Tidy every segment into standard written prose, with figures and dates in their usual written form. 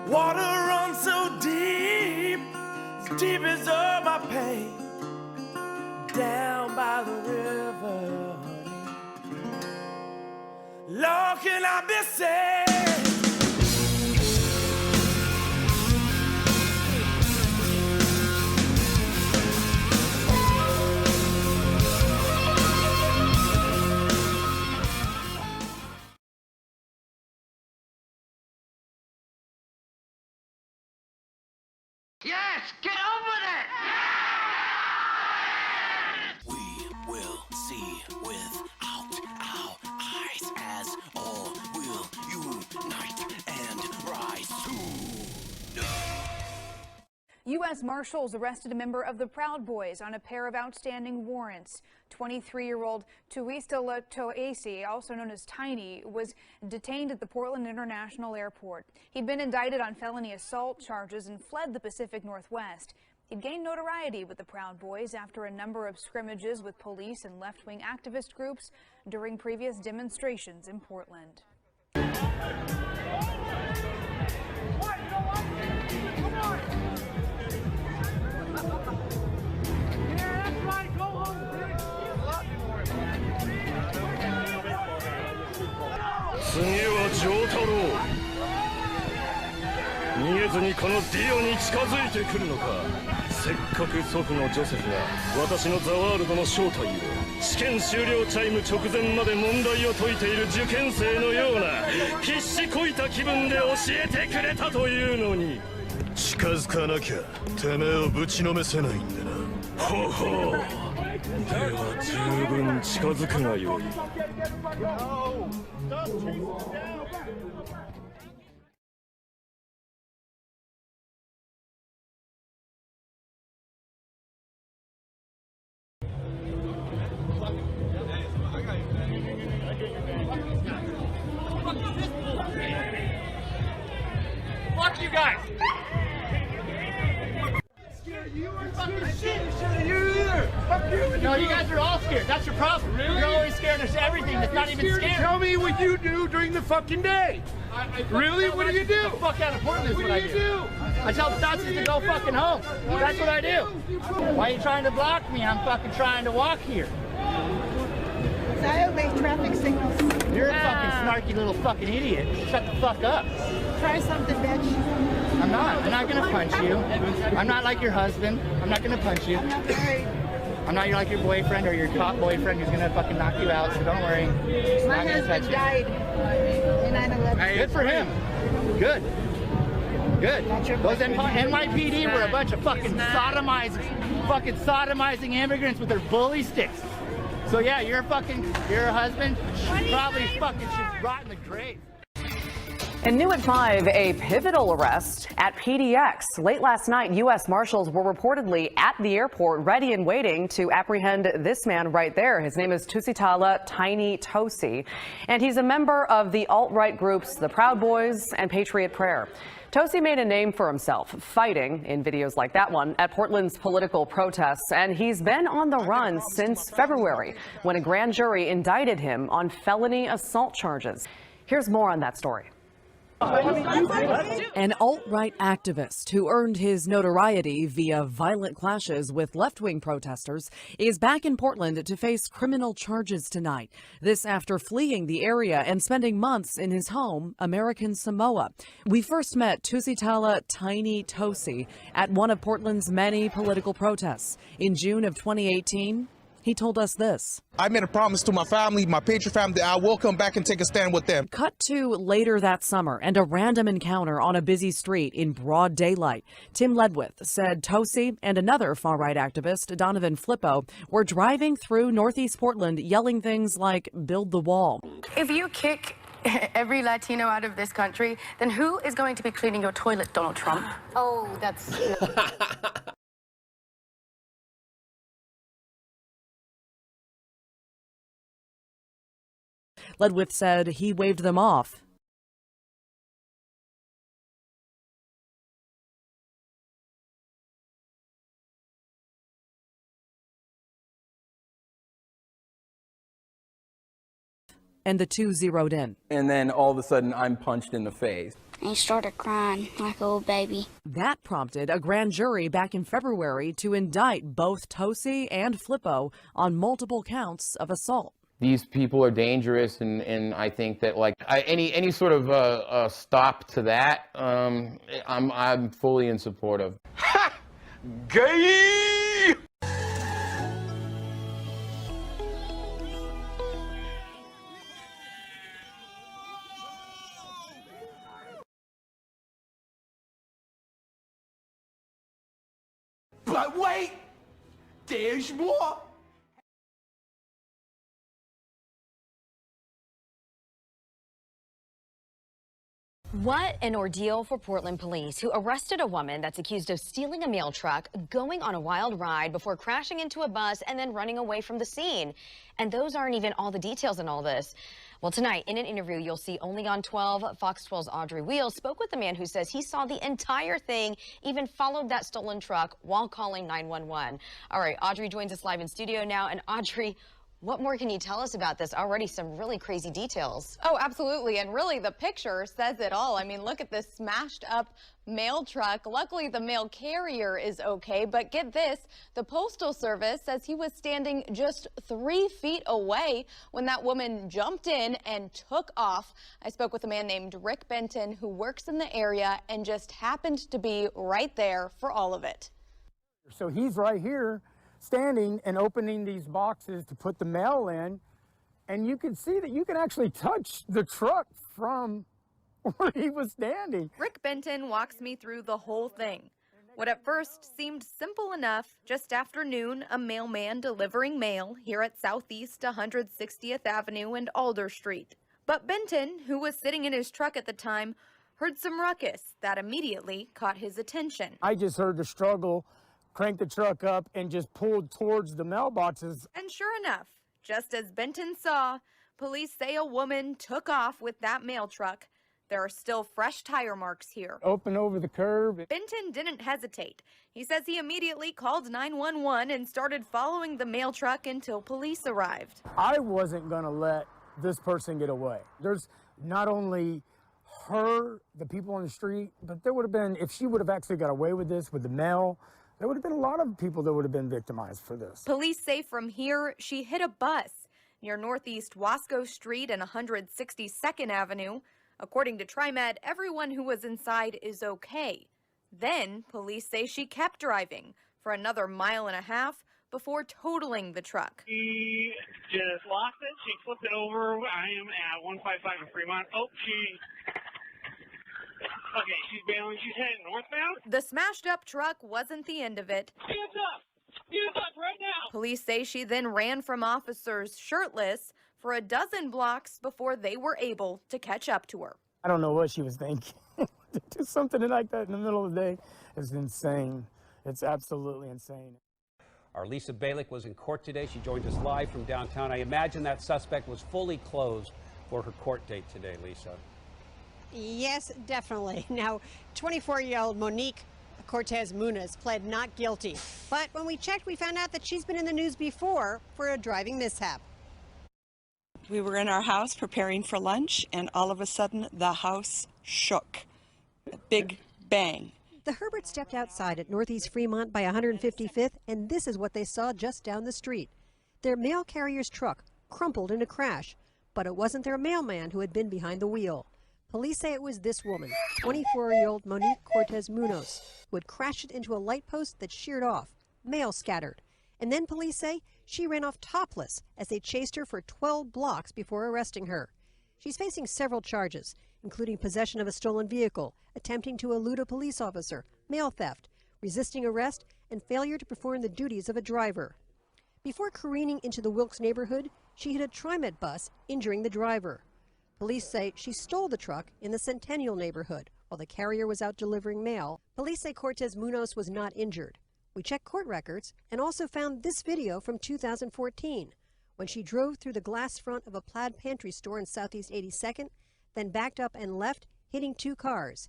Water runs so deep, as deep as all my pain, down by the river, honey. Lord, can I be saved? Yes, get on with it! We will see without our eyes as all will unite and rise soon. U.S. Marshals arrested a member of the Proud Boys on a pair of outstanding warrants. 23-year-old Toese, Toese, also known as Tiny, was detained at the Portland International Airport. He'd been indicted on felony assault charges and fled the Pacific Northwest. He'd gained notoriety with the Proud Boys after a number of scrimmages with police and left-wing activist groups during previous demonstrations in Portland. Fuck you guys! No, you guys are all scared. That's your problem. Really? You're always scared of everything that's not even scary. Tell me what you do during the fucking day. Really? What do you do? The fuck out of Portland is what I do. I tell the Nazis to go fucking home. That's what I do. Why are you trying to block me? I'm fucking trying to walk here. I obey traffic signals. You're a fucking snarky little fucking idiot. Shut the fuck up. Try something, bitch. I'm not. I'm not gonna punch you. I'm not like your husband. I'm not gonna punch you. I'm not married. I'm not like your boyfriend or your cop boyfriend who's gonna fucking knock you out, so don't worry. My husband died in 9/11. Good for him. Good. Good. Those NYPD were a bunch of fucking sodomizing immigrants with their bully sticks. So yeah, your husband probably fucking should rot in the grave. And new at 5, a pivotal arrest at PDX. Late last night, U.S. Marshals were reportedly at the airport, ready and waiting to apprehend this man right there. His name is Toese Tiny Toese, and he's a member of the alt-right groups the Proud Boys and Patriot Prayer. Toese made a name for himself, fighting, in videos like that one, at Portland's political protests, and he's been on the run since February, when a grand jury indicted him on felony assault charges. Here's more on that story. An alt-right activist who earned his notoriety via violent clashes with left-wing protesters is back in Portland to face criminal charges tonight. This after fleeing the area and spending months in his home, American Samoa. We first met Toese Tiny Toese at one of Portland's many political protests. In June of 2018, he told us this. I made a promise to my family, my Patriot family, that I will come back and take a stand with them. Cut to later that summer and a random encounter on a busy street in broad daylight. Tim Ledwith said Toese and another far-right activist, Donovan Flippo, were driving through Northeast Portland yelling things like, "Build the wall." If you kick every Latino out of this country, then who is going to be cleaning your toilet, Donald Trump? Oh, that's... Ledwith said he waved them off. And the two zeroed in. And then all of a sudden I'm punched in the face. and he started crying like a little baby. That prompted a grand jury back in February to indict both Toese and Flippo on multiple counts of assault. These people are dangerous, and I think that any sort of stop to that, I'm fully in support of. Ha! Gay! But wait, there's more. What an ordeal for Portland police, who arrested a woman that's accused of stealing a mail truck, going on a wild ride before crashing into a bus and then running away from the scene. And those aren't even all the details in all this. Well, tonight, in an interview you'll see only on 12, Fox 12's Audrey Wheels spoke with a man who says he saw the entire thing, even followed that stolen truck while calling 911. All right, Audrey joins us live in studio now. And Audrey, what more can you tell us about this? Already some really crazy details. Oh, absolutely. And really, the picture says it all. I mean, look at this smashed up mail truck. Luckily, the mail carrier is okay. But get this, the Postal Service says he was standing just 3 feet away when that woman jumped in and took off. I spoke with a man named Rick Benton who works in the area and just happened to be right there for all of it. So he's right here, standing and opening these boxes to put the mail in, and you can see that you can actually touch the truck from where he was standing. Rick Benton walks me through the whole thing. What at first seemed simple enough, just after noon, a mailman delivering mail here at Southeast 160th Avenue and Alder Street. But Benton, who was sitting in his truck at the time, heard some ruckus that immediately caught his attention. I just heard the struggle, cranked the truck up, and just pulled towards the mailboxes. And sure enough, just as Benton saw, police say a woman took off with that mail truck. There are still fresh tire marks here. Open over the curb. Benton didn't hesitate. He says he immediately called 911 and started following the mail truck until police arrived. I wasn't going to let this person get away. There's not only her, the people on the street, but there would have been, if she would have actually got away with this, with the mail, there would have been a lot of people that would have been victimized for this. Police say from here, she hit a bus near Northeast Wasco Street and 162nd Avenue. According to TriMet, everyone who was inside is okay. Then, police say she kept driving for another 1.5 miles before totaling the truck. She just lost it. She flipped it over. I am at 155 in Fremont. Oh, okay, she's bailing. She's heading northbound. The smashed up truck wasn't the end of it. Hands up! Hands up right now! Police say she then ran from officers shirtless for a dozen blocks before they were able to catch up to her. I don't know what she was thinking. To do something like that in the middle of the day is insane. It's absolutely insane. Our Lisa Balick was in court today. She joined us live from downtown. I imagine that suspect was fully closed for her court date today, Lisa. Yes, definitely. Now, 24-year-old Monique Cortez Muniz pled not guilty. But when we checked, we found out that she's been in the news before for a driving mishap. We were in our house preparing for lunch, and all of a sudden, the house shook. A big bang. The Herberts stepped outside at Northeast Fremont by 155th, and this is what they saw just down the street. Their mail carrier's truck crumpled in a crash, but it wasn't their mailman who had been behind the wheel. Police say it was this woman, 24-year-old Monique Cortez Muniz, who had crashed into a light post that sheared off. Mail scattered. And then police say she ran off topless as they chased her for 12 blocks before arresting her. She's facing several charges, including possession of a stolen vehicle, attempting to elude a police officer, mail theft, resisting arrest, and failure to perform the duties of a driver. Before careening into the Wilkes neighborhood, she hit a TriMet bus, injuring the driver. Police say she stole the truck in the Centennial neighborhood while the carrier was out delivering mail. Police say Cortez Muniz was not injured. We checked court records and also found this video from 2014 when she drove through the glass front of a plaid pantry store in Southeast 82nd, then backed up and left, hitting 2 cars.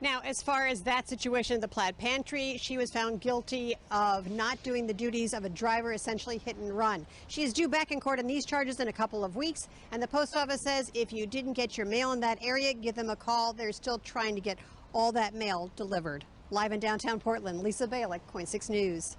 Now, as far as that situation at the Plaid Pantry, she was found guilty of not doing the duties of a driver, essentially hit and run. She is due back in court on these charges in a couple of weeks, and the post office says if you didn't get your mail in that area, give them a call. They're still trying to get all that mail delivered. Live in downtown Portland, Lisa Balick, KOIN 6 News.